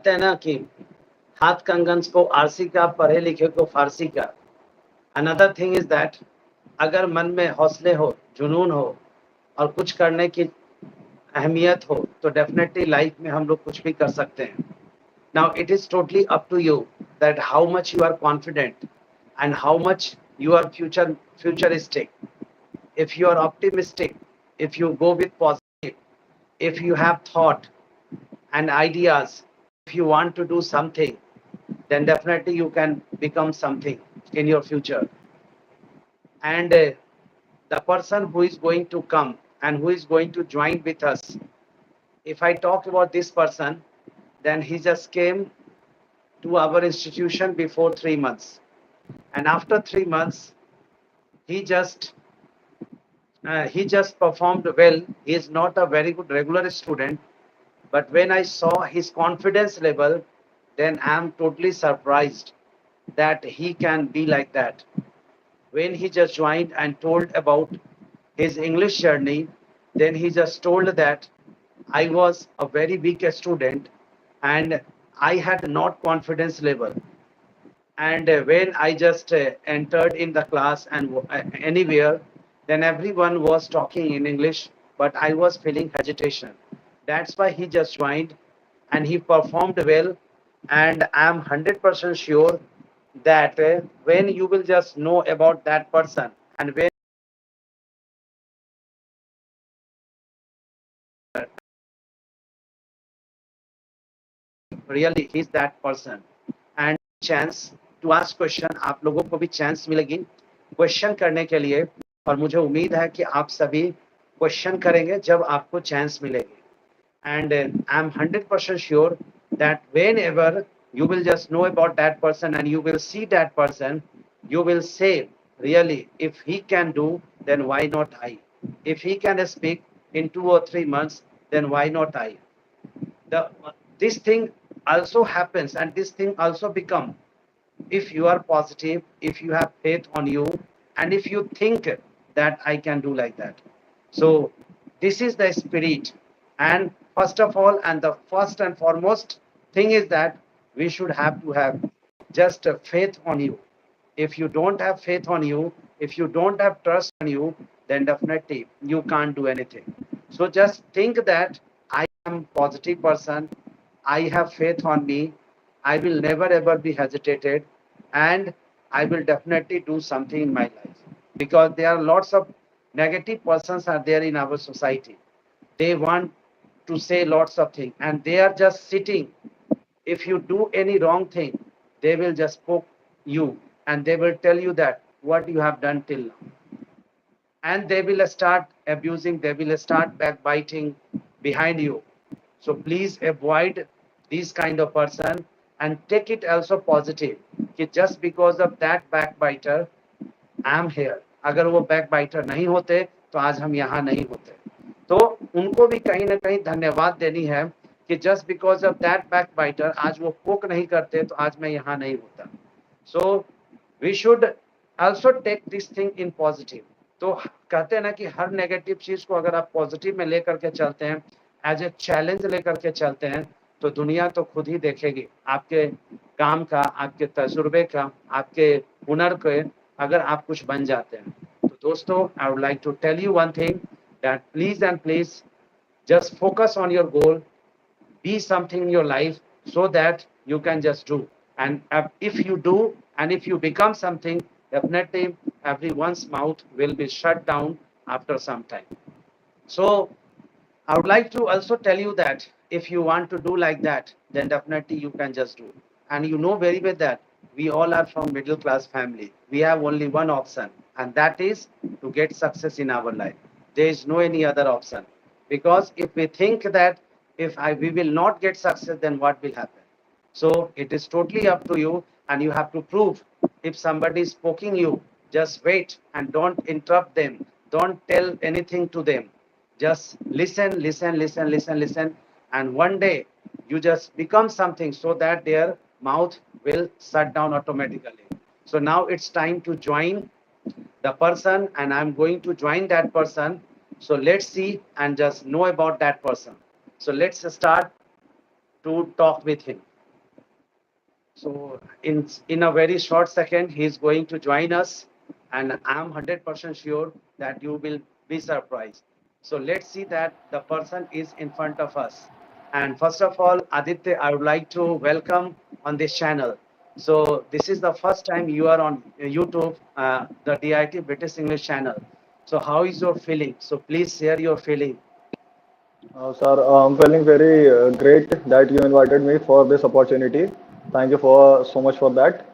कहते हैं ना कि हाथ कंगन को आरसी का, पढ़े लिखे को फारसी का। अनदर थिंग इज दैट अगर मन में हौसले हो, जुनून हो और कुछ करने की अहमियत हो तो डेफिनेटली लाइफ में हम लोग कुछ भी कर सकते हैं। Now it is totally up to you that how much you are confident and how much you are futuristic. If you are optimistic, if you go with positive, if you have thought and ideas, if you want to do something, then definitely you can become something in your future. And the person who is going to come and who is going to join with us, if I talk about this person, then he just came to our institution before 3 months. And after 3 months, he just he just performed well. He is not a very good regular student, but when I saw his confidence level, then I am totally surprised that he can be like that. When he just joined and told about his English journey, then he just told that I was a very weak student and I had not confidence level. And when I just entered in the class and anywhere, then everyone was talking in English, but I was feeling hesitation. That's why he just joined and he performed well. And I'm 100% sure that when you will just know about that person and when really he's that person and chance to ask question, आप लोगों को भी chance मिलेगी question करने के लिए और मुझे उम्मीद है कि आप सभी क्वेश्चन करेंगे जब आपको चांस मिलेगी and I'm 100% sure that whenever you will just know about that person and you will see that person, you will say, really, if he can do, then why not I? If he can speak in 2 or 3 months, then why not I? The this thing also happens and this thing also become if you are positive, if you have faith on you, and if you think that I can do like that. So this is the spirit. And first of all, and the first and foremost thing is that we should have to have just a faith on you. If you don't have faith on you, if you don't have trust on you, then definitely you can't do anything. So just think that I am positive person. I have faith on me. I will never ever be hesitated and I will definitely do something in my life because there are lots of negative persons are there in our society. They want to say lots of things and they are just sitting. If you do any wrong thing, they will just poke you and they will tell you that what you have done till now. And they will start abusing, they will start backbiting behind you. So please avoid these kind of person and take it also positive. कि just because of that backbiter, I am here. अगर वो backbiter नहीं होते तो आज हम यहाँ नहीं होते. तो उनको भी कहीं ना कहीं धन्यवाद देनी है कि just because of that backbiter आज वो पोक नहीं करते तो आज मैं यहाँ नहीं होता. So we should also take this thing in positive. तो कहते हैं ना कि हर नेगेटिव चीज को अगर आप पॉजिटिव में लेकर के चलते हैं, एज ए चैलेंज लेकर के चलते हैं, तो दुनिया तो खुद ही देखेगी आपके काम का, आपके तजुर्बे का, आपके हुनर के, अगर आप कुछ बन जाते हैं. तो दोस्तों, I would like to tell you one thing that please and please just focus on your goal, be something in your life so that you can just do. And if you do and if you become something, definitely everyone's mouth will be shut down after some time. So I would like to also tell you that if you want to do like that, then definitely you can just do. And you know very well that we all are from middle class family. We have only one option, and that is to get success in our life. There is no any other option. Because if we think that if we will not get success, then what will happen? So it is totally up to you, and you have to prove. If somebody is poking you, just wait and don't interrupt them. Don't tell anything to them. Just listen, listen, listen, listen, listen, and one day you just become something so that their mouth will shut down automatically. So now it's time to join the person, and I'm going to join that person. So let's see and just know about that person. So let's start to talk with him. So in a very short second, he is going to join us, and I'm 100% sure that you will be surprised. So let's see that the person is in front of us. And first of all, Aditya, I would like to welcome on this channel. So this is the first time you are on YouTube, the DIT British English channel. So how is your feeling? So please share your feeling. Sir, I'm feeling very great that you invited me for this opportunity. Thank you for so much for that,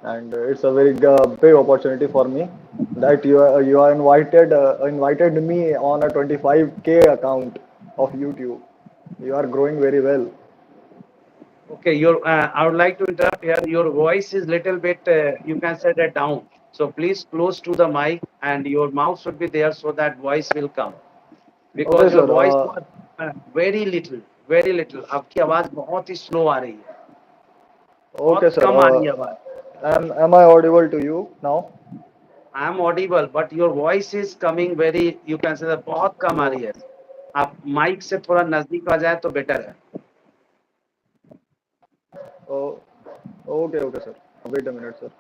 and it's a very big opportunity for me that you are invited me on a 25K account of YouTube. You are growing very well. Okay, I would like to interrupt here. Your voice is little bit, you can say that down. So please close to the mic and your mouth should be there so that voice will come. Okay, Because your sir. voice was very little, very little. आपकी आवाज बहुत ही slow आ रही है, Okay, बहुत sir. कम आ रही है आवाज. Am I audible to you now? I am audible, but your voice is coming very, you can say that बहुत कम आ Oh, रही है. आप माइक से थोड़ा नजदीक आ जाए तो बेटर है. oh, okay, sir. Wait a minute, sir.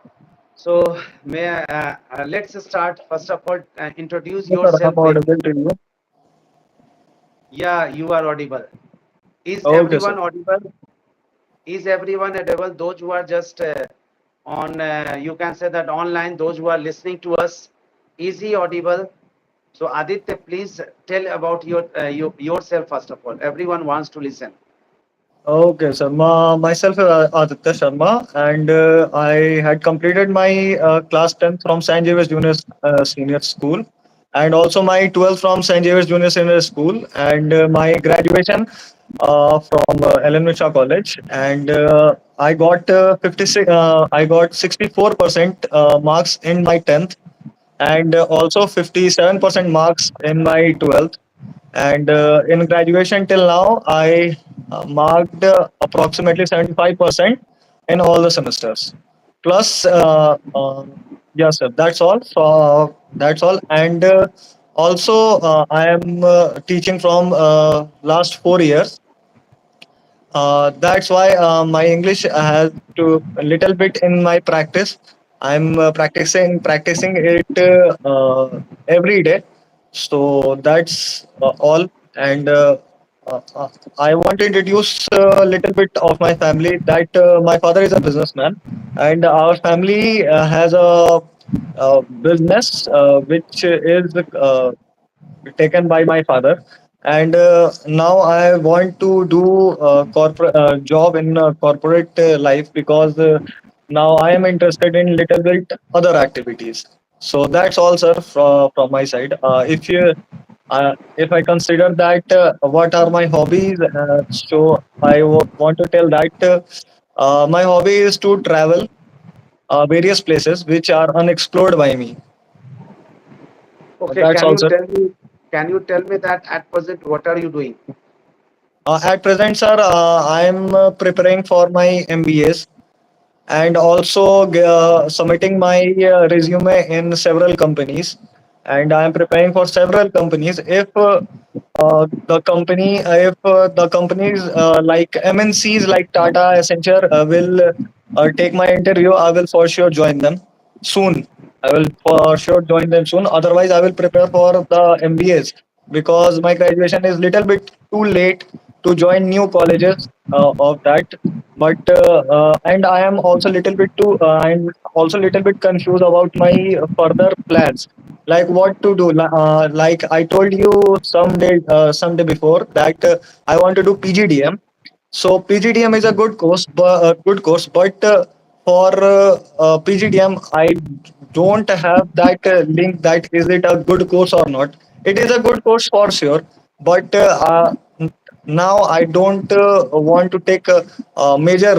So let's start. First of all, introduce Yes, sir. I'm yourself very. audible to you. Yeah, you are audible. Is Okay, sir. everyone audible? Is everyone audible? Those who are just on, you can say that online, those who are listening to us, is he audible? So Aditya, please tell about yourself first of all. Everyone wants to listen. Okay, sir. Myself, Aditya Sharma, and I had completed my class 10th from St. Xavier's Junior Senior School, and also my 12th from St. Xavier's Junior Senior School, and my graduation from Ellen Misha College, and I got 56. I got 64% marks in my 10th, and also 57% marks in my 12th. And in graduation till now, I marked approximately 75% in all the semesters. Plus, yes, sir, that's all. So that's all. And also, I am teaching from last 4 years. That's why my English has to a little bit in my practice. I'm practicing it every day. So that's all. And I want to introduce a little bit of my family. That my father is a businessman, and our family has a business which is taken by my father, and now I want to do a corporate job in corporate life, because now I am interested in little bit other activities. So that's all, sir, from my side. If I consider that what are my hobbies, so want to tell that my hobby is to travel various places which are unexplored by me. Okay, That's all, sir. can you tell me that at present what are you doing? At present, sir, I am preparing for my MBAs, and also submitting my resume in several companies. And I am preparing for several companies. If the companies like MNCs like Tata, Accenture will take my interview, I will for sure join them soon. I will for sure join them soon. Otherwise, I will prepare for the MBAs, because my graduation is little bit too late to join new colleges of that. But and I am also little bit too. I'm also little bit confused about my further plans, like what to do. Like I told you someday before that I want to do PGDM. So PGDM is a good course, but for PGDM, I don't have that link. That is it a good course or not? It is a good course for sure, but now I don't want to take a major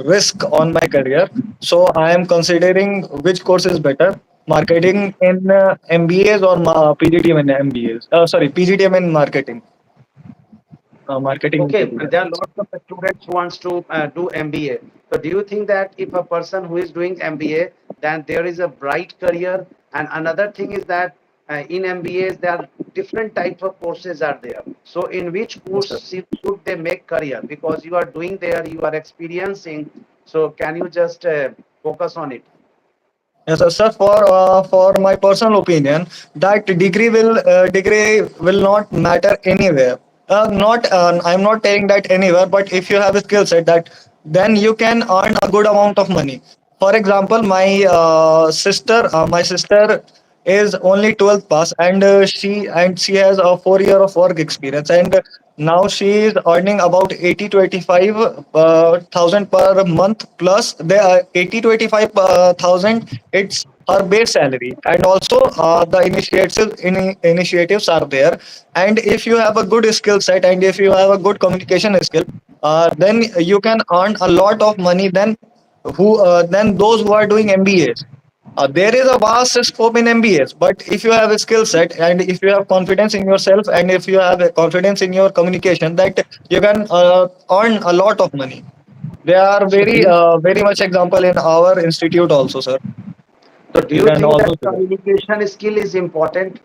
risk on my career. So I am considering which course is better: marketing in MBAs or PGDM in MBAs. Sorry, PGDM in marketing in Okay, PGDM. there are lots of students who wants to do MBA. So do you think that if a person who is doing MBA, then there is a bright career? And another thing is that in MBAs there are different types of courses are there. So in which Yes, course sir. should they make career? Because you are doing there, you are experiencing. So can you just focus on it? Yes, sir. For my personal opinion, that degree will not matter anywhere. Not I'm not saying that anywhere, but if you have a skill set, that then you can earn a good amount of money. For example, my sister is only 12th pass, and she has a 4 year of work experience, and now she is earning about 80 to 85 thousand per month, plus the 80 to 85 thousand, it's her base salary, and also the initiatives are there. And if you have a good skill set and if you have a good communication skill, then you can earn a lot of money than those who are doing MBAs. There is a vast scope in MBAs, but if you have a skill set and if you have confidence in yourself and if you have a confidence in your communication, that you can earn a lot of money. There are So do you, very much example in our institute also, sir. so do You you can think that also see that. communication skill is important?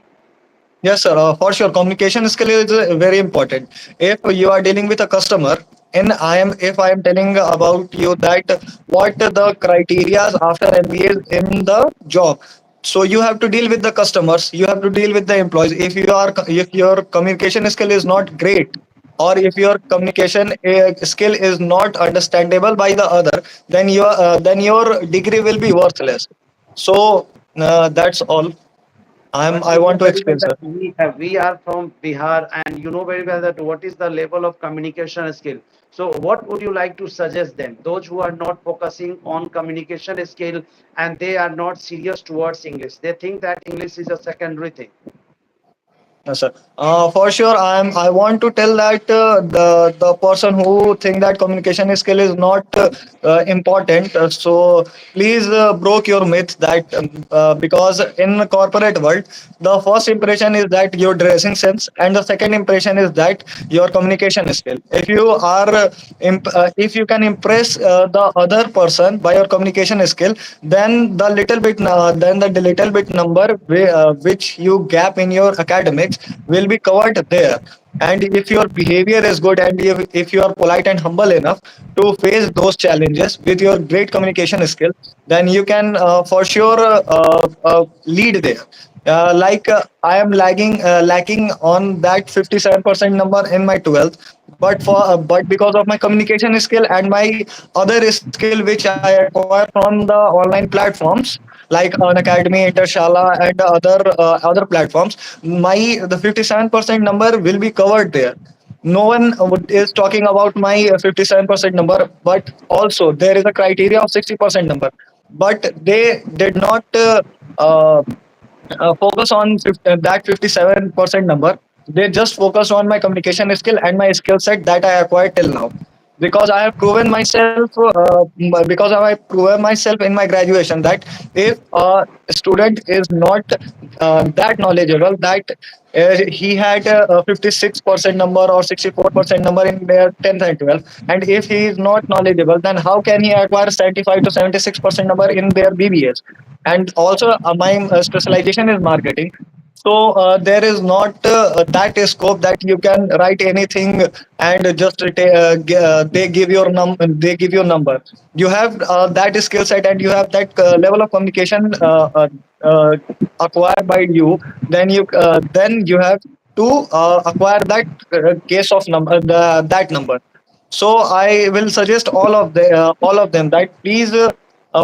Yes, sir. For sure, communication skill is very important. If you are dealing with a customer, and if I am telling about you that what the criterias after MBA in the job, so you have to deal with the customers, you have to deal with the employees. If your communication skill is not great, or if your communication skill is not understandable by the other, then your degree will be worthless. So that's all. But I you know want to very well explain, that sir. we are from Bihar, and you know very well that what is the level of communication skill. So what would you like to suggest them? Those who are not focusing on communication skill and they are not serious towards English. They think that English is a secondary thing. Yes, sir. For sure, I want to tell that the person who think that communication skill is not important. So please broke your myth that because in the corporate world, the first impression is that your dressing sense, and the second impression is that your communication skill. If you can impress the other person by your communication skill, then the little bit number which you gap in your academics will be covered there. And if your behavior is good, and if you are polite and humble enough to face those challenges with your great communication skill, then you can for sure lead there. I am lacking on that 57% number in my 12th, but because of my communication skill and my other skill which I acquire from the online platforms like Unacademy, Intershala, and other platforms, the 57% number will be covered there. No one is talking about my 57% number, but also there is a criteria of 60% number, but they did not focus on that 57% number. They just focus on my communication skill and my skill set that I acquired till now. Because I have proven myself, because I have proven myself in my graduation that if a student is not that knowledgeable, that he had a 56% number or 64% number in their 10th and 12th, and if he is not knowledgeable, then how can he acquire 75 to 76% number in their BBS? And also my specialization is marketing. So there is not that scope that you can write anything and just they give your number. You have that skill set and you have that level of communication uh, acquired by you. Then you have to acquire that case of number that number. So I will suggest all of them that please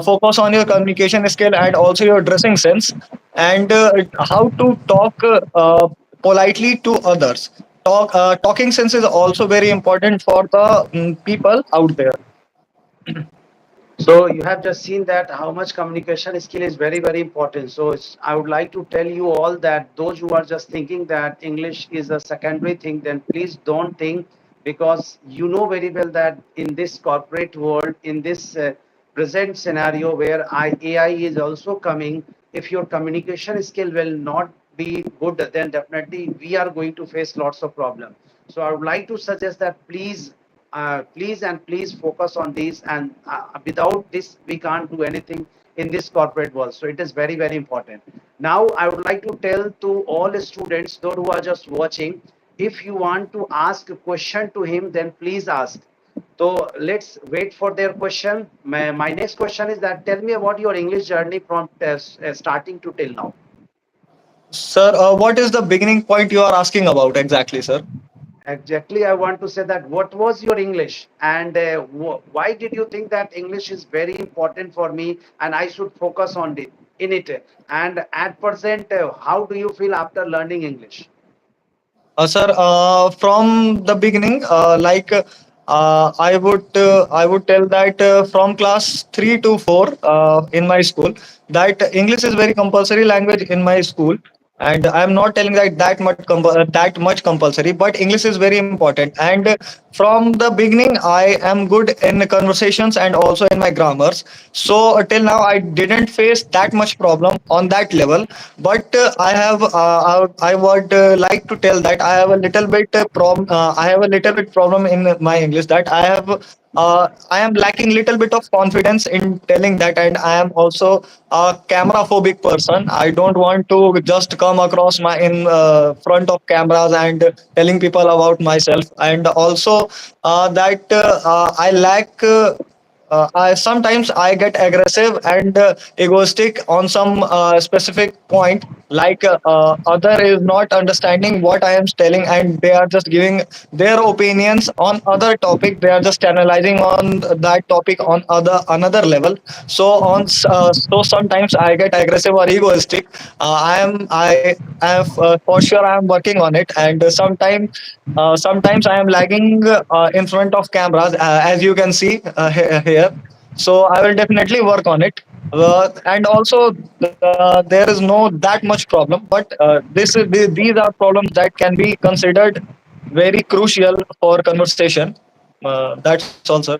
focus on your communication skill and also your dressing sense, and how to talk politely to others. Talking sense is also very important for the people out there. So you have just seen that how much communication skill is very, very important. So I would like to tell you all that those who are just thinking that English is a secondary thing, then please don't think, because you know very well that in this corporate world, in this present scenario where AI is also coming, if your communication skill will not be good, then definitely we are going to face lots of problems. So I would like to suggest that please and please focus on these, and without this we can't do anything in this corporate world. So it is very, very important. Now I would like to tell to all students, those who are just watching, if you want to ask a question to him, then please ask. So let's wait for their question. My next question is that tell me about your English journey from starting to till now. Sir, what is the beginning point you are asking about exactly, sir? Exactly, I want to say that what was your English and why did you think that English is very important for me and I should focus on it in it? And at present, how do you feel after learning English? Sir, from the beginning, I would tell that from class 3 to 4 in my school, that English is very compulsory language in my school, and I am not telling that that much compulsory, but English is very important. And from the beginning, I am good in conversations and also in my grammars. So till now, I didn't face that much problem on that level. But I would like to tell that I have a little bit I have a little bit problem in my English, that I am lacking little bit of confidence in telling that, and I am also a camera phobic person. I don't want to just come across my in front of cameras and telling people about myself, and also I lack. I sometimes I get aggressive and egoistic on some specific point, like other is not understanding what I am telling, and they are just giving their opinions on other topic. They are just analyzing on that topic on other another level. So sometimes I get aggressive or egoistic. I am for sure I am working on it, and sometimes I am lagging in front of cameras, as you can see here. So I will definitely work on it. And also, there is no that much problem, but these are problems that can be considered very crucial for conversation. That's all, sir.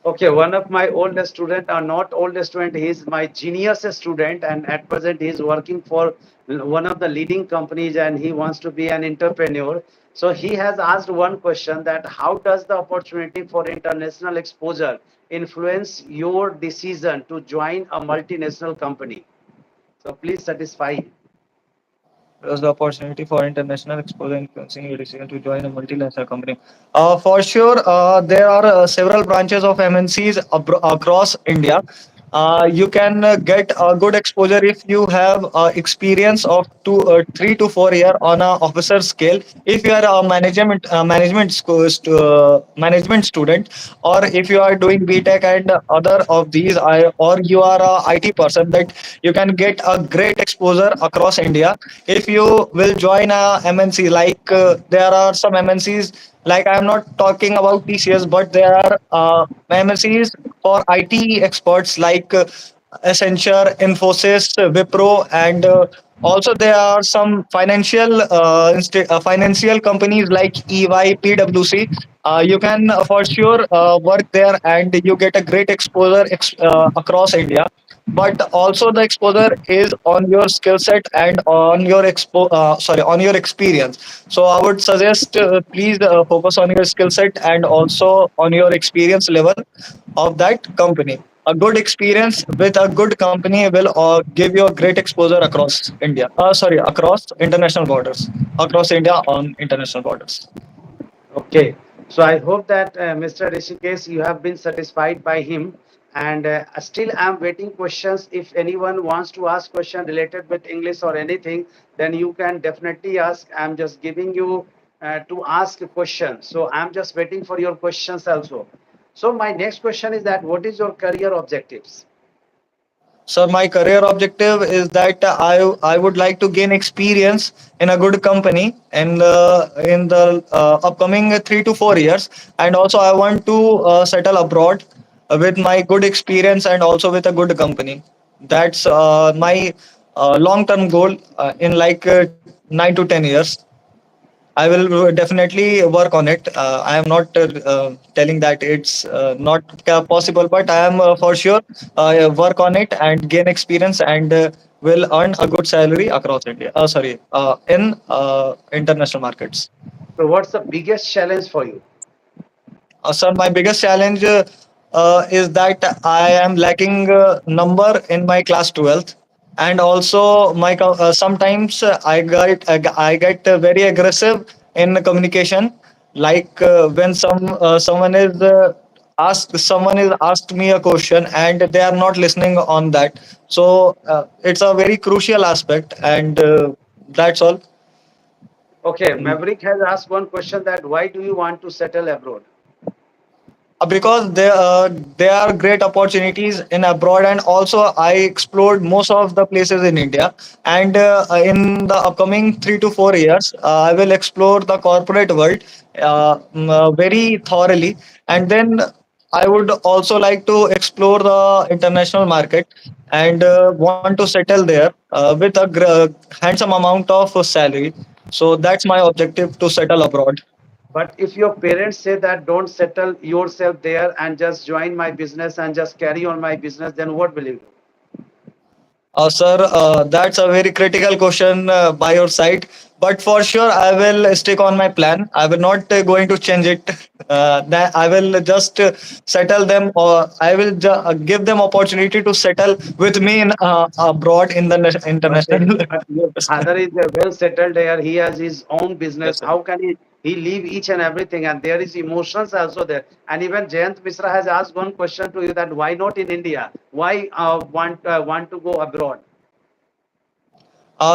Okay, one of my old student, or not old student, he is my genius student, and at present he is working for one of the leading companies, and he wants to be an entrepreneur. So he has asked one question that how does the opportunity for international exposure influence your decision to join a multinational company? So please satisfy. Was the opportunity for international exposure influencing your decision to join a multinational company? For sure, there are several branches of MNCs across India. You can get a good exposure if you have experience of 3 to 4 year on a officer scale. If you are a management student, or if you are doing BTech and other of these, or you are a IT person, that you can get a great exposure across India if you will join a MNC. Like there are some MNCs, like I'm not talking about TCS, but there are MNCs for IT experts like Accenture, Infosys, Wipro, and also there are some financial companies like EY, PwC. You can for sure work there, and you get a great exposure across India. But also the exposure is on your skill set and on your on your experience. So I would suggest, please focus on your skill set and also on your experience level of that company. A good experience with a good company will give you a great exposure across India. Across international borders, across India on international borders. Okay, so I hope that Mr. Rishikesh, you have been satisfied by him, and still I'm waiting questions. If anyone wants to ask question related with English or anything, then you can definitely ask. I'm just giving you to ask a question. So I'm just waiting for your questions also. So my next question is that what is your career objectives? So my career objective is that I would like to gain experience in a good company in the upcoming 3 to 4 years, and also I want to settle abroad with my good experience and also with a good company. That's my long term goal in like 9 to 10 years. I will definitely work on it. I am not telling that it's not possible, but I am for sure work on it and gain experience, and will earn a good salary across India. In international markets. So what's the biggest challenge for you? Sir, my biggest challenge is that I am lacking number in my class 12th, and also sometimes I get very aggressive in communication. Like when someone is asked me a question and they are not listening on that. So it's a very crucial aspect, and that's all. Okay, Maverick has asked one question that why do you want to settle abroad? Because there are great opportunities in abroad, and also I explored most of the places in India, and in the upcoming 3 to 4 years I will explore the corporate world very thoroughly, and then I would also like to explore the international market, and want to settle there with a handsome amount of salary. So that's my objective, to settle abroad. But if your parents say that don't settle yourself there and just join my business and just carry on my business, then what will you do? Sir, that's a very critical question by your side. But for sure, I will stick on my plan. I will not going to change it. That I will just settle them, or I will give them opportunity to settle with me in abroad in the international. But your father is well settled there. He has his own business. Yes, sir. How can he leave each and everything? And there is emotions also there. And even Jayant Misra has asked one question to you that why not in India? Why want to go abroad?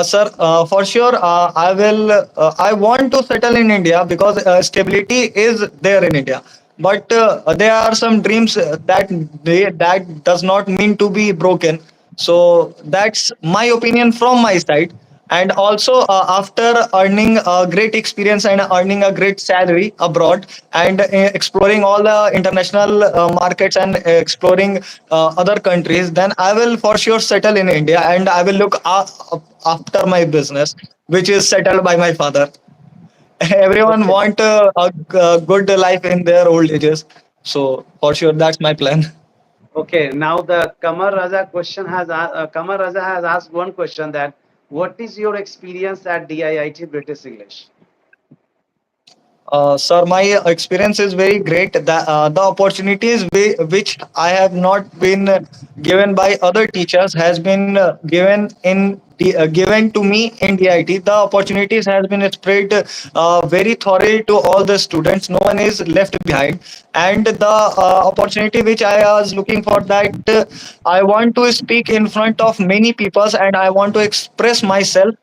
Sir, for sure, I will. I want to settle in India because stability is there in India. But there are some dreams that does not mean to be broken. So that's my opinion from my side. And also, after earning a great experience and earning a great salary abroad, and exploring all the international markets, and exploring other countries, then I will for sure settle in India, and I will look after my business, which is settled by my father. Everyone Okay. want a good life in their old ages. So for sure, that's my plan. Okay. Now the Kamar Raza has asked one question that what is your experience at DIIT British English? Sir, my experience is very great. The opportunities which I have not been given by other teachers has been given to me in DIT. The opportunities has been spread very thoroughly to all the students. No one is left behind. And the opportunity which I was looking for, that I want to speak in front of many people, and I want to express myself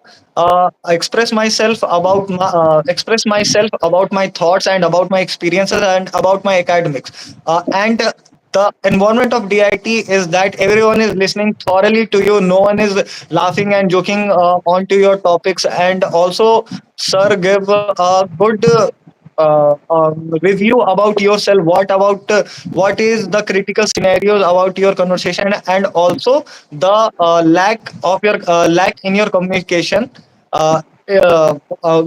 about my thoughts and about my experiences and about my academics, and the environment of DIT is that everyone is listening thoroughly to you. No one is laughing and joking onto your topics, and also sir give a good review about yourself. What is the critical scenarios about your conversation, and also the lack in your communication. Uh,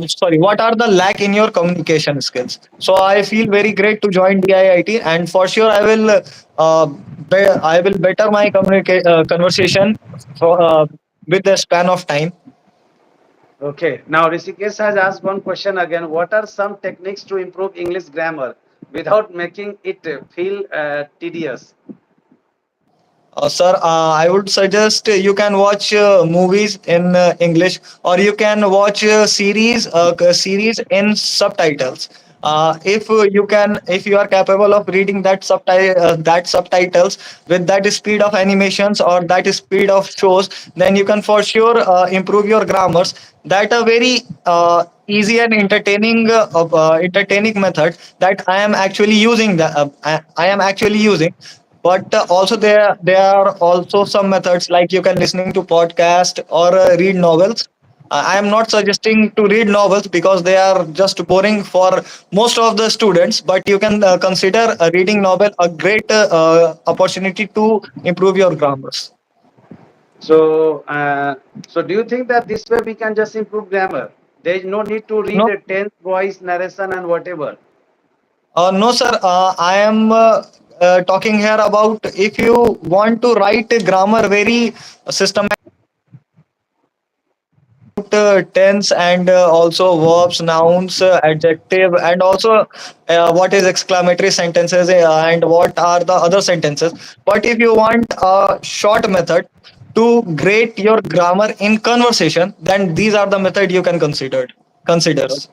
Sorry, what are the lack in your communication skills? So I feel very great to join DIIT, and for sure I will better my conversation with the span of time. Okay. Now Rishikesh has asked one question again. What are some techniques to improve English grammar without making it feel tedious? Sir, I would suggest you can watch movies in English, or you can watch series in subtitles. If you are capable of reading that subtitles with that speed of animations or that speed of shows, then you can for sure improve your grammars. That a very easy and entertaining method that I am actually using. I am actually using. But also there are also some methods, like you can listening to podcast or read novels. I am not suggesting to read novels because they are just boring for most of the students, but you can consider reading novel a great opportunity to improve your grammars. So, so do you think that this way we can just improve grammar? There is no need to read No, a tense, voice, narration, and whatever. no, sir. I am talking here about if you want to write grammar very systematic, tense, and also verbs, nouns, adjective, and also what is exclamatory sentences, and what are the other sentences. But if you want a short method to grade your grammar in conversation, then these are the method you can consider. Considers.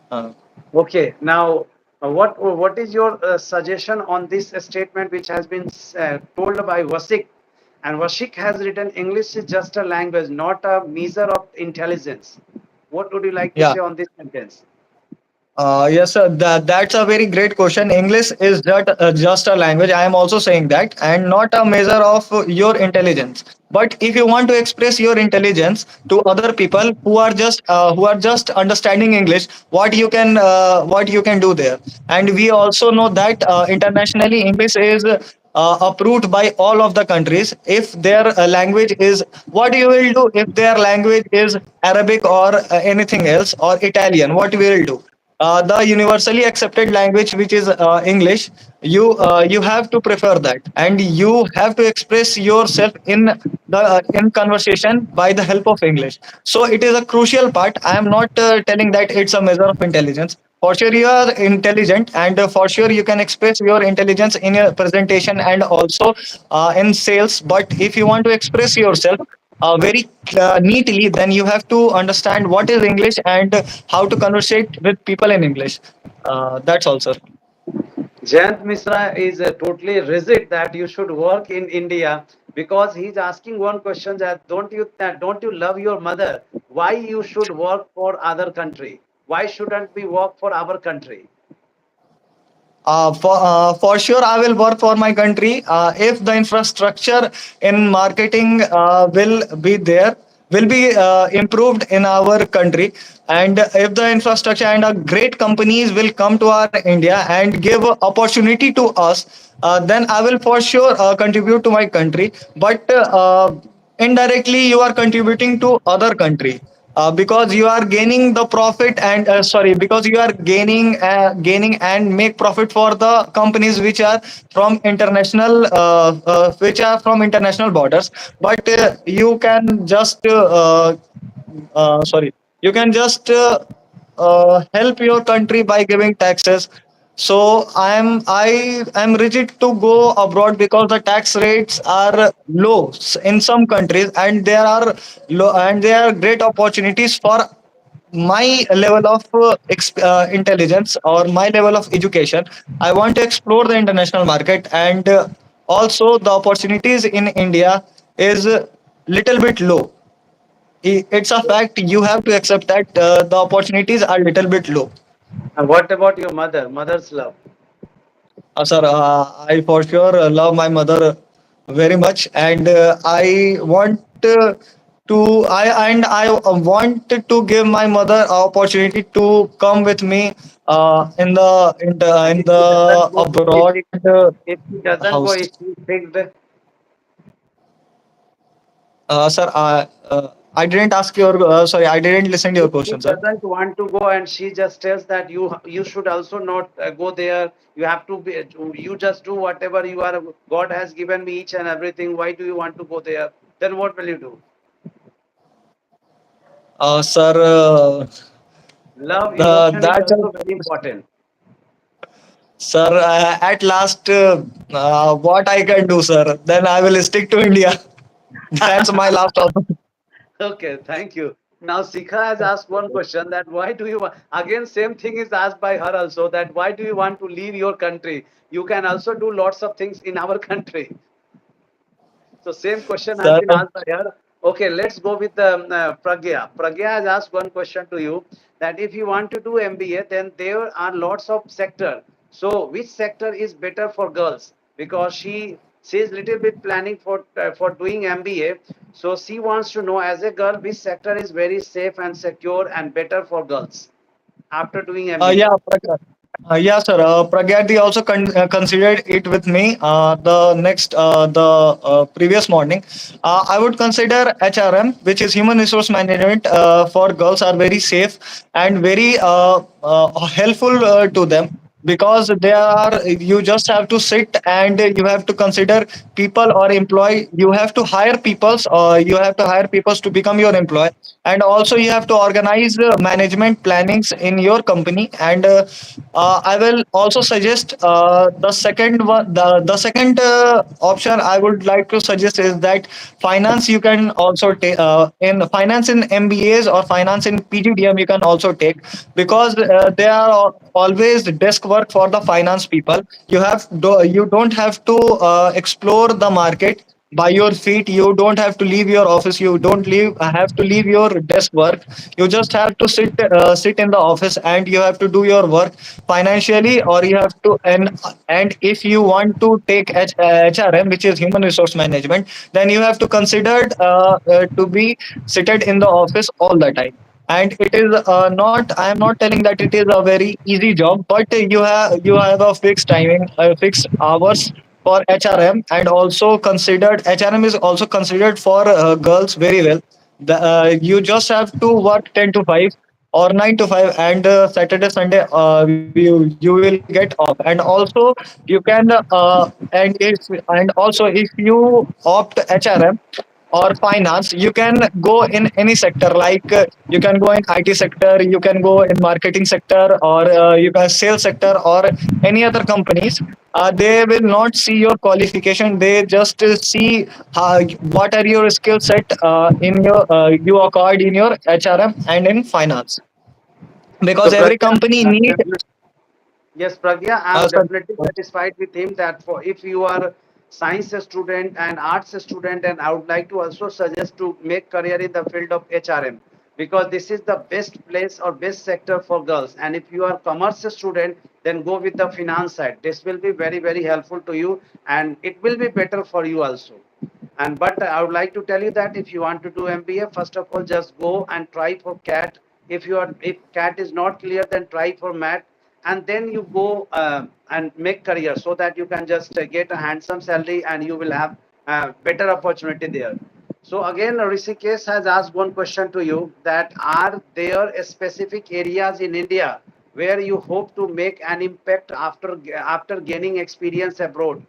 Okay. Now, What is your suggestion on this statement which has been told by Vasik? And Vasik has written English is just a language, not a measure of intelligence. What would you like to Yeah. say on this sentence? Yes, sir. That's a very great question. English is just a language. I am also saying that, and not a measure of your intelligence. But if you want to express your intelligence to other people who are just understanding English, what you can do there. And we also know that internationally, English is approved by all of the countries. If their language is, what you will do if their language is Arabic or anything else or Italian, what we will do? The universally accepted language, which is English, you have to prefer that, and you have to express yourself in conversation by the help of English. So it is a crucial part. I am not telling that it's a measure of intelligence. For sure you are intelligent, and for sure you can express your intelligence in your presentation and also in sales. But if you want to express yourself very neatly, then you have to understand what is English and how to conversate with people in English. That's all, sir. Jayant Misra is totally rigid that you should work in India because he's asking one question that don't you love your mother? Why you should work for other country? Why shouldn't we work for our country? For sure, I will work for my country if the infrastructure in marketing will be improved in our country, and if the infrastructure and great companies will come to our India and give opportunity to us, then I will for sure contribute to my country. But indirectly, you are contributing to other country because you are gaining the profit and sorry, because you are gaining and make profit for the companies which are from international borders. But you can just sorry, you can just help your country by giving taxes. So I am rigid to go abroad because the tax rates are low in some countries, and there are great opportunities for my level of intelligence or my level of education. I want to explore the international market, and also the opportunities in India is little bit low. It's a fact. You have to accept that the opportunities are little bit low. And what about your mother? Mother's love. Sir, I for sure love my mother very much, and I want I want to give my mother a opportunity to come with me And in if she the doesn't go, abroad if she doesn't go, house. if she fixed, Sir, I didn't ask your sorry, I didn't listen to your if she question, sir. doesn't want to go and she just tells that you should also not go there. You have to be. You just do whatever you are. God has given me each and everything. Why do you want to go there? Then what will you do? Sir, Love emotion is that's also very important. sir, at last, what I can do, sir? Then I will stick to India. That's my last option. Okay, thank you. Now, Sikha has asked one question that why do you want, again, same thing is asked by her also that why do you want to leave your country? You can also do lots of things in our country. So, same question has Sir, been asked by her. Okay, let's go with Pragya. Pragya has asked one question to you that if you want to do MBA, then there are lots of sector. So, which sector is better for girls? Because she is little bit planning for doing MBA. So, she wants to know as a girl which sector is very safe and secure and better for girls after doing MBA. yeah, yeah, sir. Pragyati also considered it with me. The previous morning, I would consider HRM, which is Human Resource Management, for girls are very safe and very helpful to them, because they are, you just have to sit and you have to consider people or employ. You have to hire peoples, or you have to hire peoples to become your employee, and also you have to organize management plannings in your company. And I will also suggest the second option I would like to suggest is that finance you can also take in finance in MBAs or finance in PGDM you can also take, because they are always desk work for the finance people. You don't have to explore the market by your feet. You don't have to leave your office. You don't have to leave your desk work. You just have to sit in the office, and you have to do your work financially, or you have to. And if you want to take HRM, which is human resource management, then you have to consider to be seated in the office all the time. And it is not, I am not telling that it is a very easy job, but you have a fixed timing, fixed hours for HRM. And also considered, HRM is also considered for girls very well. You just have to work 10 to 5 or 9 to 5, and Saturday Sunday you will get off. And also you can and also if you opt HRM or finance, you can go in any sector, like you can go in IT sector, you can go in marketing sector, or you can sales sector, or any other companies. They will not see your qualification, they just see what are your skill set in your you acquired in your HRM and in finance, So because every Pragya, company need. yes, Pragya, I'm Sir, definitely satisfied with him that for if you are science student and arts student, and I would like to also suggest to make career in the field of HRM, because this is the best place or best sector for girls. And if you are commerce student, then go with the finance side. This will be very very helpful to you, and it will be better for you also. And but I would like to tell you that if you want to do MBA, first of all, just go and try for CAT. If CAT is not clear, then try for MAT, and then you go and make career, so that you can just get a handsome salary, and you will have better opportunity there. So again, Rishikesh has asked one question to you, that are there specific areas in India where you hope to make an impact after gaining experience abroad?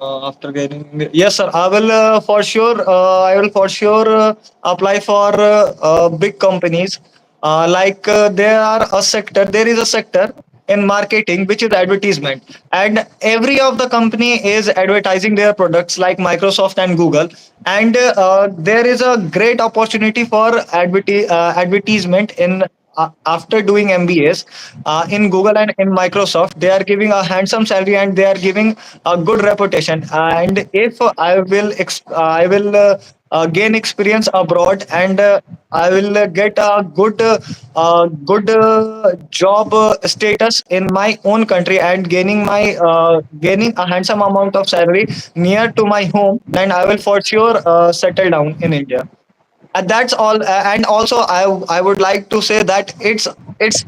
after getting, yes, sir, I will for sure. I will for sure apply for big companies. There is a sector in marketing which is advertisement, and every of the company is advertising their products, like Microsoft and Google. And there is a great opportunity for advertisement in after doing MBAs in Google and in Microsoft. They are giving a handsome salary, and they are giving a good reputation. And if I will gain experience abroad, and I will get a good job status in my own country, and gaining a handsome amount of salary near to my home, then I will for sure settle down in India. And that's all. And also, I would like to say that it's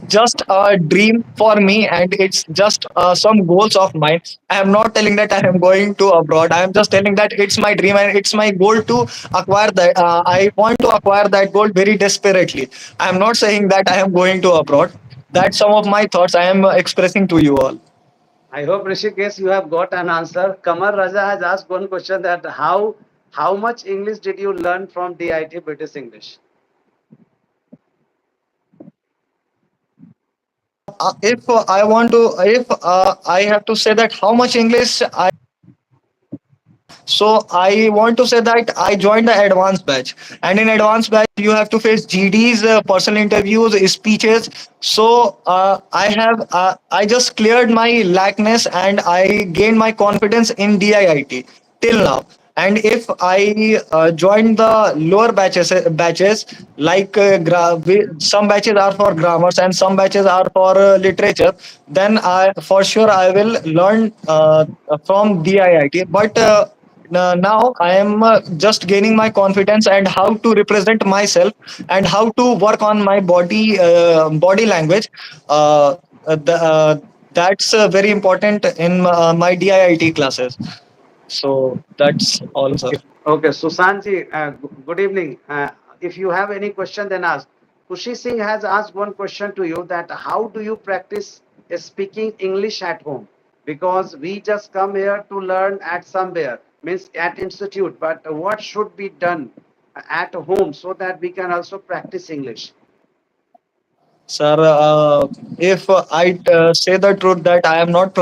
just a dream for me, and it's just some goals of mine. I am not telling that I am going to abroad. I am just telling that it's my dream, and it's my goal to acquire that. I want to acquire that goal very desperately. I am not saying that I am going to abroad. That's some of my thoughts I am expressing to you all. I hope Rishikesh you have got an answer. Kamar Raja has asked one question, that how much English did you learn from DIT British English? If I want to, if I have to say that how much English I. So I want to say that I joined the advanced batch, and in advanced batch you have to face GDs, personal interviews, speeches. So I just cleared my lackness, and I gained my confidence in DIIT till now. And if I join the lower batches, like some batches are for grammars and some batches are for literature, then I for sure I will learn from DIIT. But now I am just gaining my confidence, and how to represent myself, and how to work on my body language. Uh, that's very important in my DIIT classes. So that's all, sir. Okay, Susanji, good evening. If you have any question, then ask. Kushi Singh has asked one question to you, that how do you practice speaking English at home? Because we just come here to learn at somewhere, means at institute, but what should be done at home so that we can also practice English? Sir, if I say the truth that I am not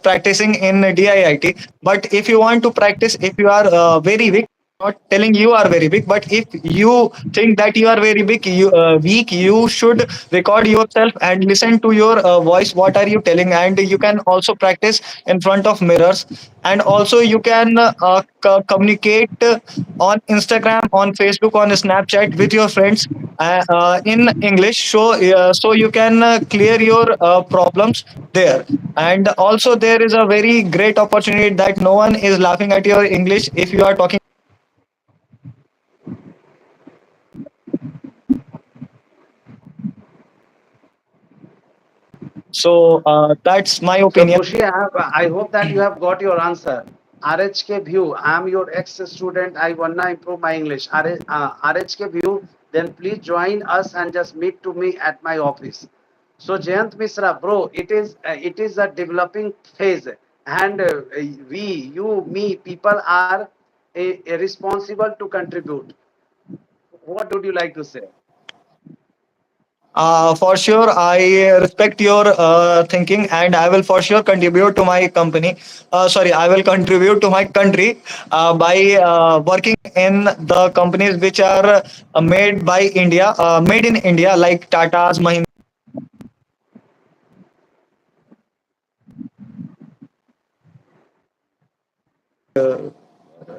practicing in DIIT, but if you want to practice, if you are very weak, not telling you are very big, but if you think that you are very big, you weak, you should record yourself and listen to your voice. What are you telling? And you can also practice in front of mirrors, and also you can communicate on Instagram, on Facebook, on Snapchat with your friends in English. So you can clear your problems there. And also there is a very great opportunity that no one is laughing at your English if you are talking. So that's my So opinion. Kushi, I hope that you have got your answer. RHK view, I'm your ex-student. I wanna improve my English. RHK view, then please join us and just meet to me at my office. So Jayant Misra, bro, it is a developing phase, and me, people are responsible to contribute. What would you like to say? For sure, I respect your thinking, and I will for sure contribute to my company. Sorry, I will contribute to my country by working in the companies which are made in India, like Tata's, Mahindra.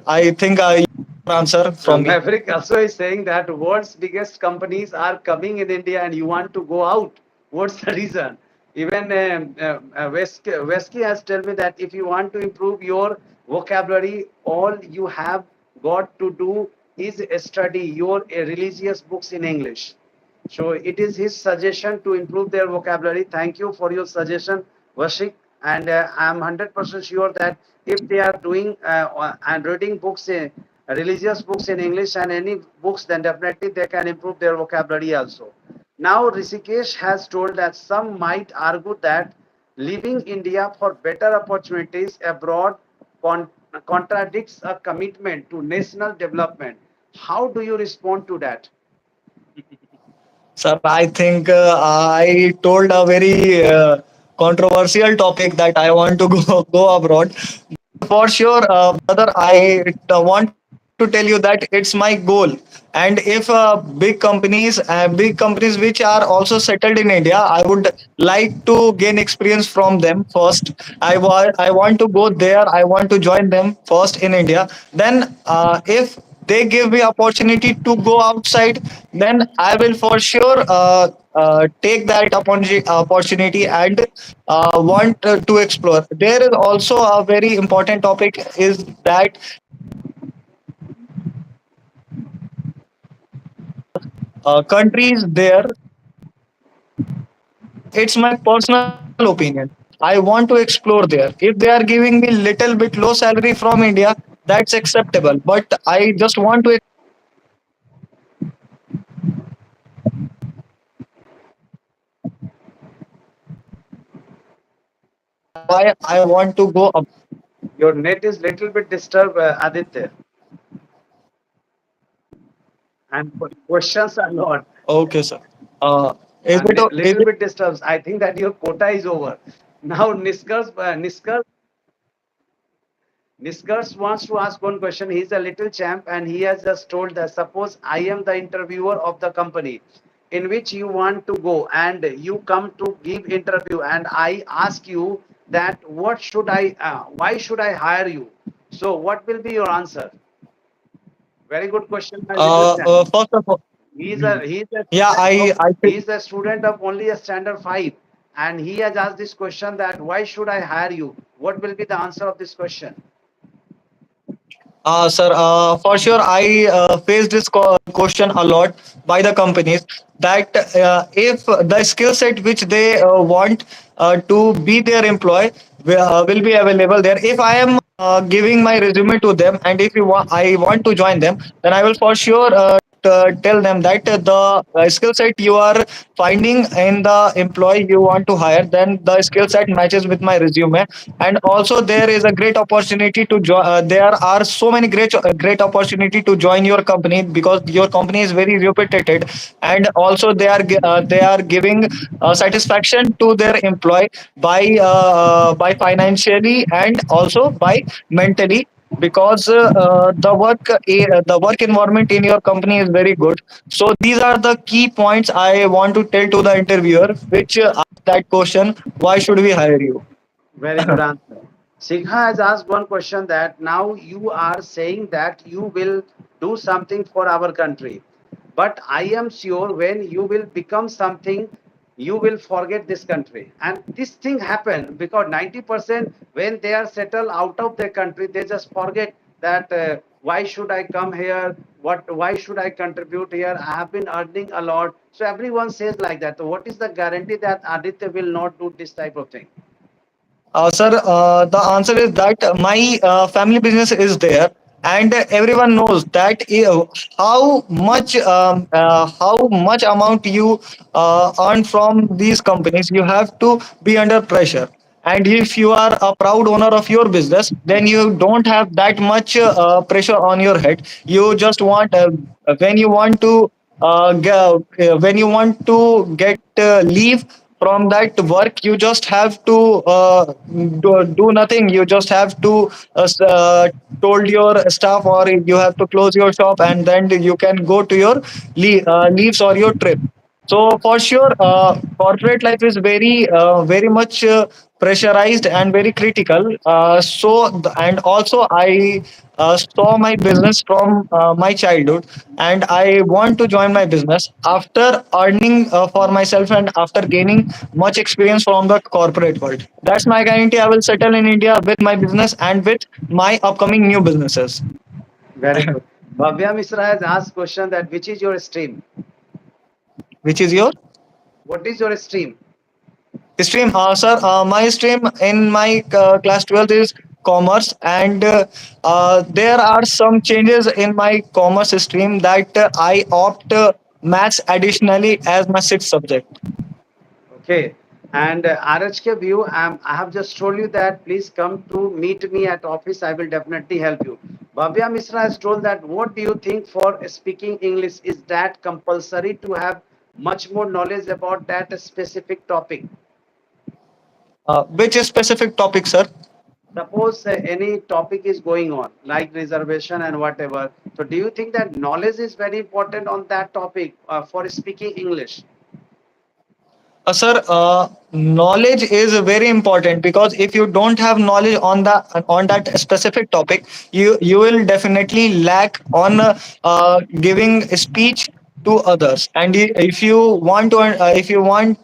I think answer from me. Maverick also is saying that world's biggest companies are coming in India and you want to go out. What's the reason? Even Wesky has told me that if you want to improve your vocabulary, all you have got to do is study your religious books in English. So it is his suggestion to improve their vocabulary. Thank you for your suggestion, Vashik. And I am 100% sure that if they are doing and reading books, religious books in English and any books, then definitely they can improve their vocabulary also. Now, Rishikesh has told that some might argue that leaving India for better opportunities abroad con- contradicts a commitment to national development. How do you respond to that? Sir, I think I told a very controversial topic that I want to go abroad. For sure, brother, I want to tell you that it's my goal. And if big companies which are also settled in India, I would like to gain experience from them first. I want to go there. I want to join them first in India. Then, if they give me opportunity to go outside, then I will for sure take that opportunity and want to explore. There is also a very important topic is that countries there. It's my personal opinion. I want to explore there. If they are giving me little bit low salary from India, that's acceptable. But I just want to why I want to go. Your net is little bit disturbed, Aditya, and questions are not. Okay, sir. Is And is little it bit disturbs. I think that your quota is over. Now, Niskars wants to ask one question. He's a little champ and he has just told that suppose I am the interviewer of the company in which you want to go and you come to give interview and I ask you that why should I hire you? So what will be your answer? Very good question, my little champ. first of all, yeah, He's a student of only a standard five, and he has asked this question that why should I hire you? What will be the answer of this question? Sir, for sure, I face this question a lot by the companies that if the skill set which they want to be their employee will be available there. If I am giving my resume to them, and if I want to join them, then I will for sure tell them that the skill set you are finding in the employee you want to hire, then the skill set matches with my resume. And also there is a great opportunity to join. There are so many great opportunity to join your company because your company is very reputed, and also they are giving satisfaction to their employee by financially and also by mentally. because the work environment in your company is very good. So these are the key points I want to tell to the interviewer, which ask that question: why should we hire you? Very good answer. Sikha has asked one question that now you are saying that you will do something for our country. But I am sure when you will become something, you will forget this country. And this thing happen because 90% when they are settled out of their country, they just forget that why should I come here? Why should I contribute here? I have been earning a lot. So everyone says like that. So what is the guarantee that Aditya will not do this type of thing? Sir, the answer is that my family business is there, and everyone knows that how much amount you earn from these companies. You have to be under pressure, and if you are a proud owner of your business, then you don't have that much pressure on your head. You just want when you want to when you want to get leave from that work, you just have to do nothing. You just have to told your staff, or you have to close your shop, and then you can go to your leaves or your trip. So for sure, corporate life is very much pressurized and very critical. And also I saw my business from my childhood, and I want to join my business after earning for myself and after gaining much experience from the corporate world. That's my guarantee. I will settle in India with my business and with my upcoming new businesses. Very good. Bhavya Misra has asked question that which is your stream? Which is your What is your stream? stream? Sir, my stream in my class 12th is commerce, and there are some changes in my commerce stream that I opt maths additionally as my sixth subject. Okay. And RHK view, I have just told you that please come to meet me at office. I will definitely help you. Bhavya Misra has told that what do you think for speaking English? Is that compulsory to have much more knowledge about that specific topic? Which specific topic, sir? Suppose any topic is going on, like reservation and whatever. So do you think that knowledge is very important on that topic for speaking English? Sir, knowledge is very important, because if you don't have knowledge on that specific topic, you will definitely lack on giving speech to others. And if you want to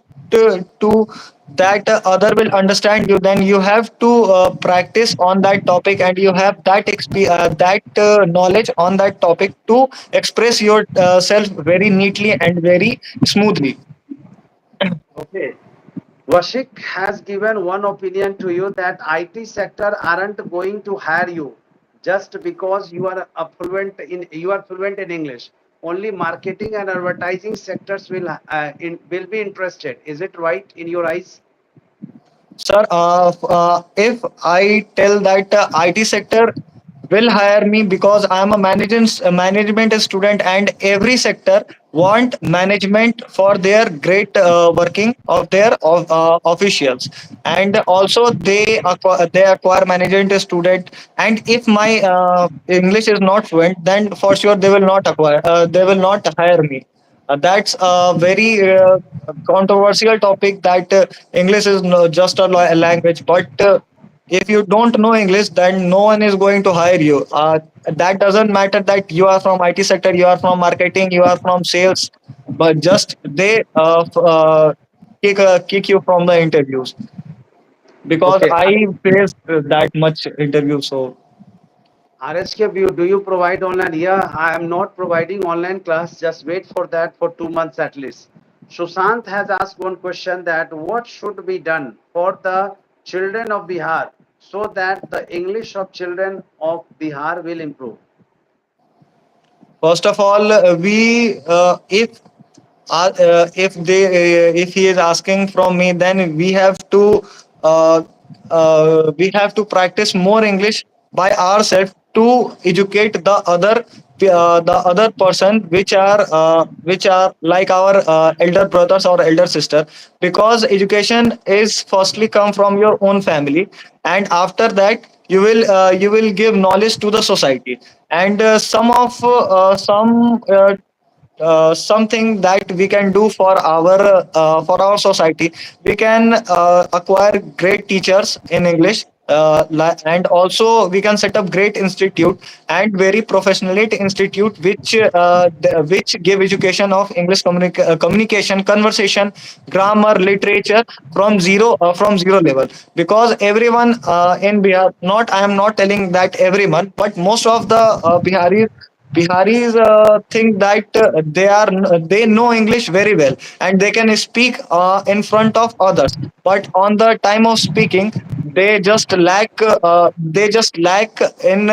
to that other will understand you, then you have to practice on that topic, and you have that knowledge on that topic to express yourself very neatly and very smoothly. Okay. Vashik has given one opinion to you that IT sector aren't going to hire you just because you are fluent in English. Only marketing and advertising sectors will be interested. Is it right in your eyes? Sir, if I tell that IT sector will hire me, because I am a management student, and every sector want management for their great working of their officials, and also they acquire management student. And if my English is not fluent, then for sure they will not hire me. That's a very controversial topic, that English is just a language, but if you don't know English, then no one is going to hire you. That doesn't matter that you are from IT sector, you are from marketing, you are from sales, but just they kick you from the interviews, because Okay. I faced that much interview. So RSK view, do you provide online? Yeah, I am not providing online class. Just wait for that for 2 months at least. Sushant has asked one question that what should be done for the children of Bihar so that the English of children of Bihar will improve. first of all, we if he is asking from me, then uh, we have to practice more English by ourselves to educate the other person, which are like our elder brothers or elder sister, because education is firstly come from your own family, and after that you will give knowledge to the society. And something that we can do for our society. We can acquire great teachers in English, and also we can set up great institute and very professionality institute which give education of English communication, conversation, grammar, literature from zero level. Because everyone in Bihar, not I am not telling that everyone, but most of the Biharis think that they know English very well and they can speak in front of others. But on the time of speaking, they just lack in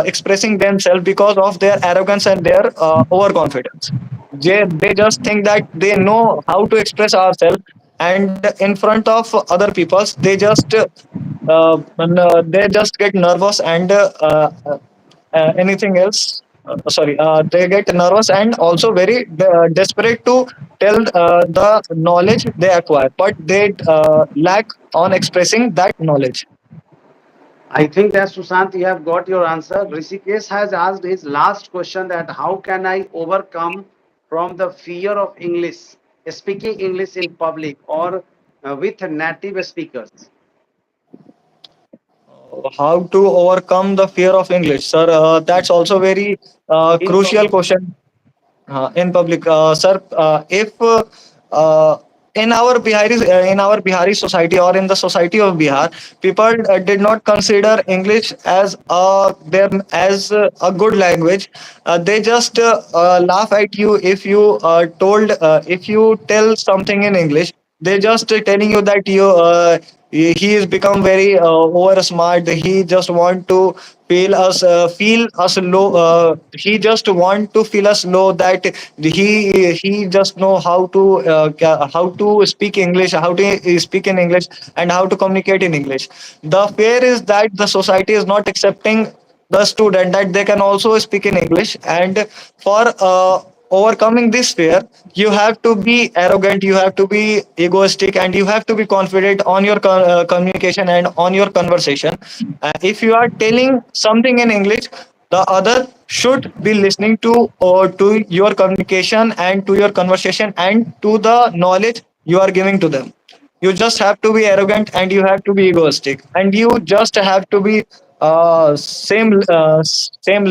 expressing themselves because of their arrogance and their overconfidence. They just think that they know how to express ourselves, and in front of other peoples they just get nervous and anything else. They get nervous and also very desperate to tell the knowledge they acquire, but they lack on expressing that knowledge. I think that Sushant, you have got your answer. Rishikesh has asked his last question that how can I overcome from the fear of English, speaking English in public or with native speakers? How to overcome the fear of English, sir? That's also very In crucial public. question. In public, sir. If in our Bihari society or in the society of Bihar, people did not consider English as a good language. They just laugh at you if you tell something in English. They just telling you that he is become very over smart. He just want to feel us low. He just want to feel us low, that he just know how to speak English, how to speak in English, and how to communicate in English. The fear is that the society is not accepting the student that they can also speak in English. And for overcoming this fear, you have to be arrogant, you have to be egoistic, and you have to be confident on your communication and on your conversation. If you are telling something in English, the other should be listening to your communication and to your conversation and to the knowledge you are giving to them. You just have to be arrogant and you have to be egoistic, and you just have to be same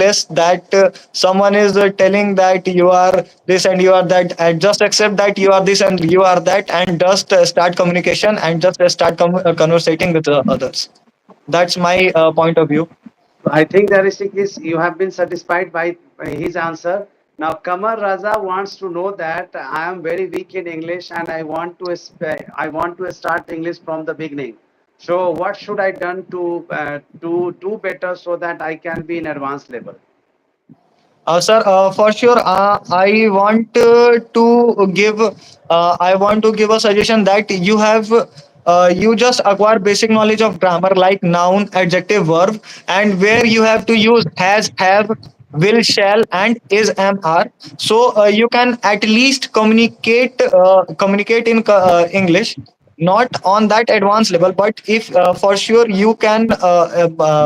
less that someone is telling that you are this and you are that, and just accept that you are this and you are that, and just start communication and just start conversating with others. That's my point of view. I think that Rishikesh, you have been satisfied by his answer. Now, Kamar Raza wants to know that I am very weak in English and I want to start English from the beginning. So, what should I done to do better so that I can be in advanced level? Sir, for sure, I want to give a suggestion that you just acquire basic knowledge of grammar like noun, adjective, verb, and where you have to use has, have, will, shall, and is, am, are. So you can at least communicate in English, not on that advanced level, but if for sure you can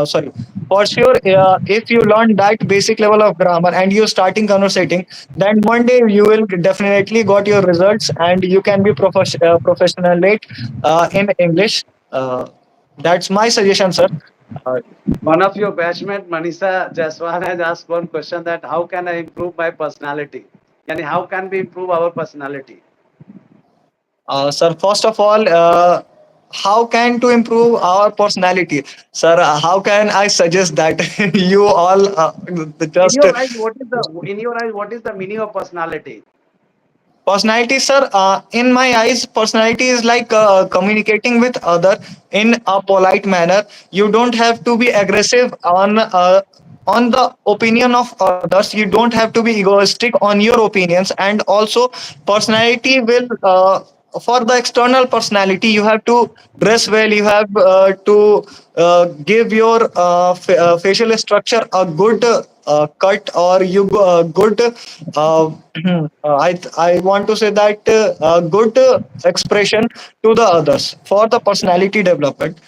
sorry for sure if you learn that basic level of grammar and you're starting conversating, then one day you will definitely got your results and you can be professional in English. That's my suggestion, sir. uh, One of your batchmate, Manisha Jaswal, has asked one question that how can I improve my personality? Yani, how can we improve our personality? Sir, first of all, how can to improve our personality, sir? How can I suggest that you all In just your eyes, what is the meaning of personality? personality, sir? In my eyes, personality is like communicating with other in a polite manner. You don't have to be aggressive on the opinion of others. You don't have to be egoistic on your opinions. And also, personality will for the external personality, you have to dress well. You have to give your facial structure a good cut, or good I want to say that good expression to the others for the personality development.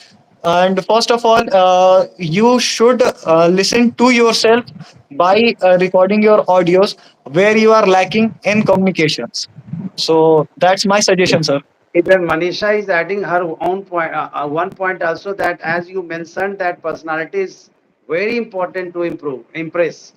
And first of all, you should listen to yourself by recording your audios where you are lacking in communications. So that's my suggestion, sir. Even Manisha is adding her own point, one point also, that as you mentioned that personality is very important to improve, impress.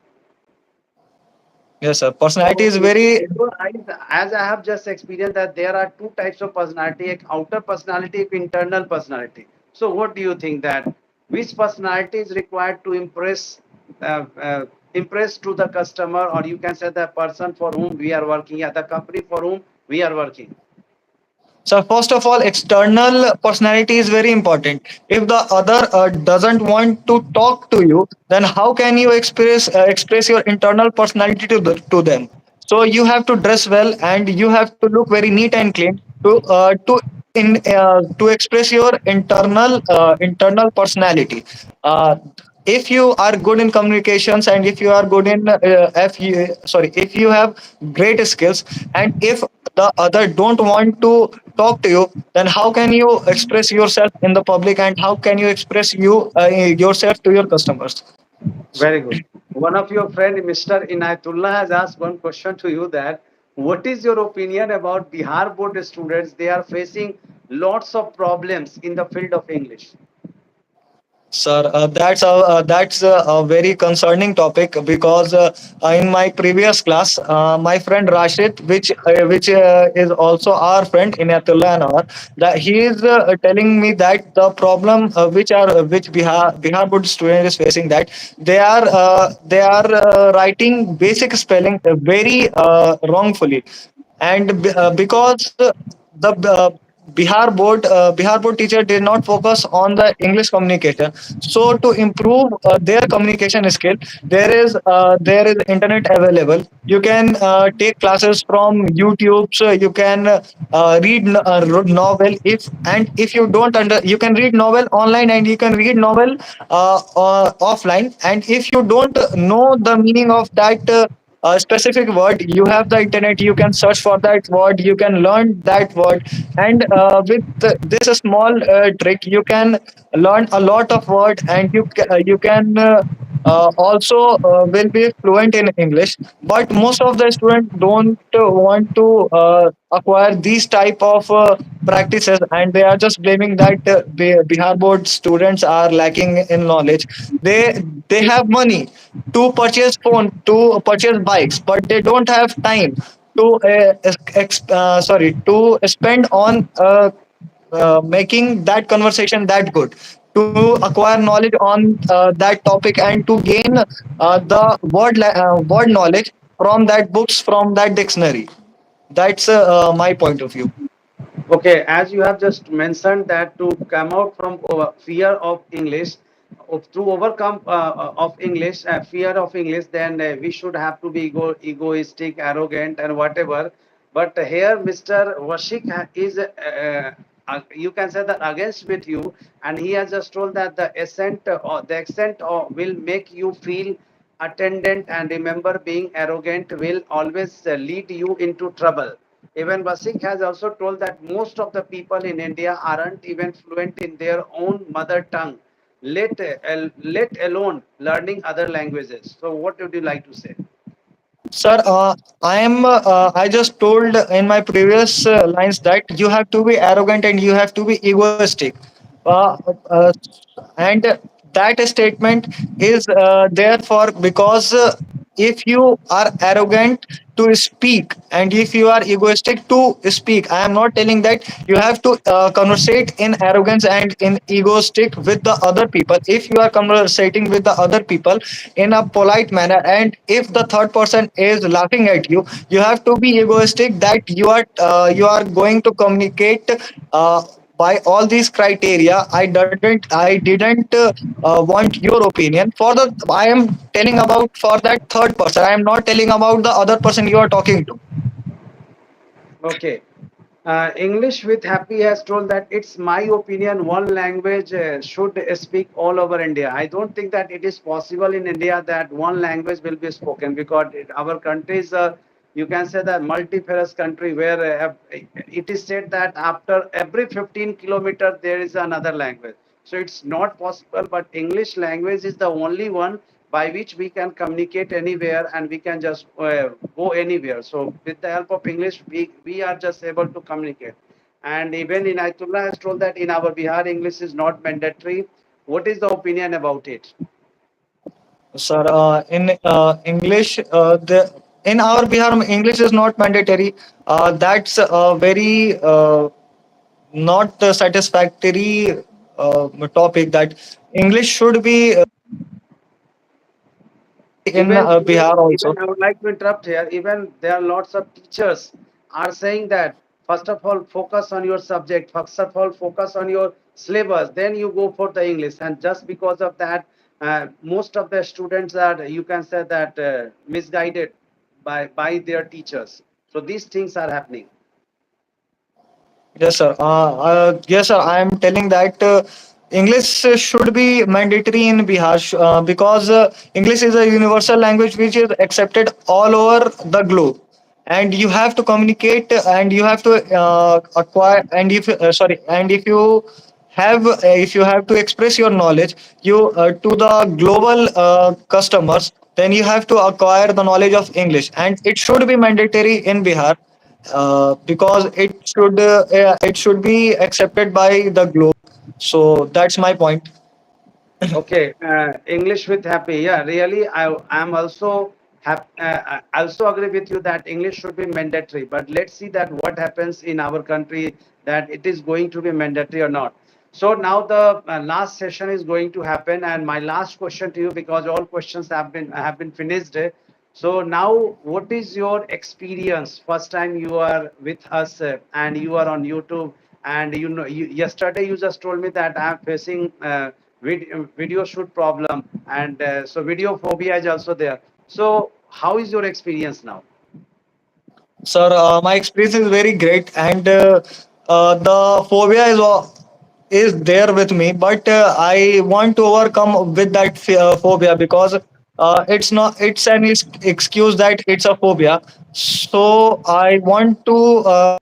Yes, sir. Personality So is very. in your eyes, as I have just experienced that there are two types of personality, like outer personality, internal personality. So what do you think that which personality is required to impress to the customer, or you can say the person for whom we are working, yeah, the company for whom we are working? So first of all, external personality is very important. If the other doesn't want to talk to you, then how can you express your internal personality to them? So you have to dress well and you have to look very neat and clean to express your internal personality. Uh, if you are good in communications and if you are good in if you have great skills, and if the other don't want to talk to you, then how can you express yourself in the public and how can you express yourself to your customers? Very good. One of your friend, Mr. Inayatullah, has asked one question to you that what is your opinion about Bihar board students? They are facing lots of problems in the field of English. Sir, that's a very concerning topic because in my previous class, my friend Rashid, which is also our friend in Atullah and our, that he is telling me that the problem which Bihar board student is facing, that they are writing basic spelling very wrongfully, and because the Bihar board teacher did not focus on the English communication. So to improve their communication skill, there is internet available. You can take classes from YouTube. So you can read novel, if you don't under you can read novel online and you can read novel offline. And if you don't know the meaning of that a specific word, you have the internet, you can search for that word, you can learn that word. And with this small trick, you can learn a lot of word, and you can also will be fluent in English. But most of the students don't want to acquire these type of practices, and they are just blaming that Bihar board students are lacking in knowledge. They have money to purchase phone, to purchase bikes, but they don't have time to to spend on making that conversation that good, to acquire knowledge on that topic, and to gain the word knowledge from that books, from that dictionary. That's my point of view. Okay, as you have just mentioned that to come out from fear of English, to overcome of English, fear of English, then we should have to be egoistic, arrogant, and whatever. But here, Mr. Washik you can say that against with you, and he has just told that the accent will make you feel attendant, and remember, being arrogant will always lead you into trouble. Even Basik has also told that most of the people in India aren't even fluent in their own mother tongue, let alone learning other languages. So, what would you like to say? Sir, I just told in my previous lines that you have to be arrogant and you have to be egoistic. Uh, uh, and that statement is there for because if you are arrogant to speak and if you are egoistic to speak, I am not telling that you have to conversate in arrogance and in egoistic with the other people. If you are conversating with the other people in a polite manner, and if the third person is laughing at you, you have to be egoistic that you are going to communicate by all these criteria. I didn't want your opinion for the I am telling about for that third person. I am not telling about the other person you are talking to. Okay. English with Happy has told that it's my opinion one language should speak all over India. I don't think that it is possible in India that one language will be spoken because our country is you can say that multifarous country where it is said that after every 15 kilometers there is another language. So it's not possible, but English language is the only one by which we can communicate anywhere and we can just go anywhere. So with the help of English, we are just able to communicate. And even in Ayatullah has told that in our Bihar, English is not mandatory. What is the opinion about it? Sir, in English, in our Bihar, English is not mandatory. That's a very not satisfactory topic that English should be in even even Bihar even also. I would like to interrupt here. Even there are lots of teachers are saying that first of all focus on your subject, first of all focus on your syllabus, then you go for the English. And just because of that, most of the students are, you can say that, misguided by their teachers. So these things are happening. Yes, sir. Yes, sir. I am telling that English should be mandatory in Bihar because English is a universal language which is accepted all over the globe, and you have to communicate and you have to acquire. And if sorry, and if you have to express your knowledge you to the global customers, then you have to acquire the knowledge of English, and it should be mandatory in Bihar because it should be accepted by the globe. So that's my point. Okay, English with happy. Yeah, really, I am also I also agree with you that English should be mandatory. But let's see that what happens in our country, that it is going to be mandatory or not. So now the last session is going to happen, and my last question to you, because all questions have been finished. So now, what is your experience? First time you are with us, and you are on YouTube, and yesterday you just told me that I am facing video shoot problem, and so video phobia is also there. So how is your experience now? Sir, my experience is very great, and the phobia is there with me, but I want to overcome with that phobia because it's an excuse that it's a phobia. So I want to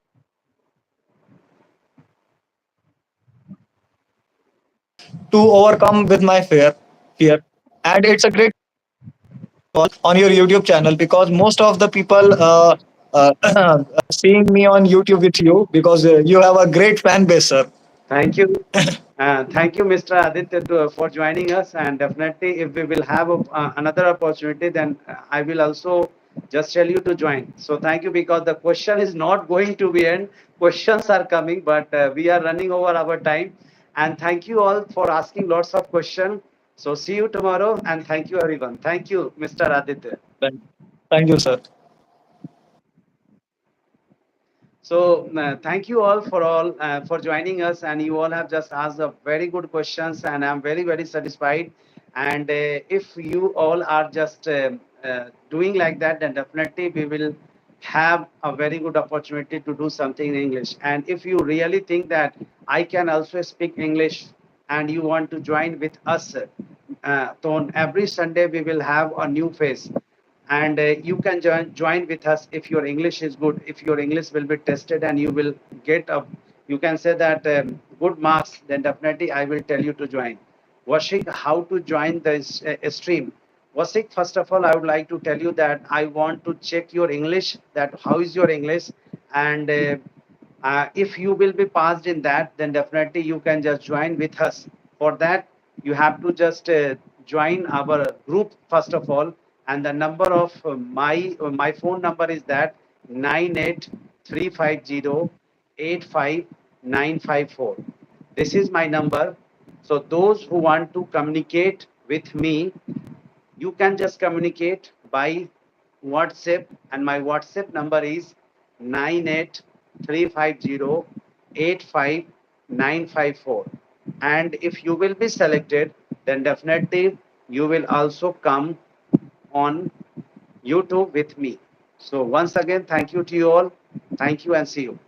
overcome with my fear, and it's a great on your YouTube channel because most of the people seeing me on YouTube with you because you have a great fan base, sir. Thank you. Thank you, Mr. Aditya, for joining us. And definitely, if we will have another opportunity, then I will also just tell you to join. So thank you, because the question is not going to be end. Questions are coming, but we are running over our time. And thank you all for asking lots of questions. So see you tomorrow, and thank you, everyone. Thank you, Mr. Aditya. Thank thank you, sir. So thank you all for joining us, and you all have just asked a very good questions, and I'm very satisfied. And if you all are just doing like that, then definitely we will have a very good opportunity to do something in English. And if you really think that I can also speak English, and you want to join with us, so on every Sunday we will have a new phase, and you can join with us. If your English is good, if your English will be tested and you will get a, you can say that, good marks, then definitely I will tell you to join. Washik, how to join this stream? Washik, first of all I would like to tell you that I want to check your English, that how is your English. And if you will be passed in that, then definitely you can just join with us. For that, you have to just join our group first of all, and the number of my phone number is that 98350 85954. This is my number. So those who want to communicate with me, you can just communicate by WhatsApp, and my WhatsApp number is 98350 85954. And if you will be selected, then definitely you will also come on YouTube with me. So once again, thank you to you all. Thank you, and see you.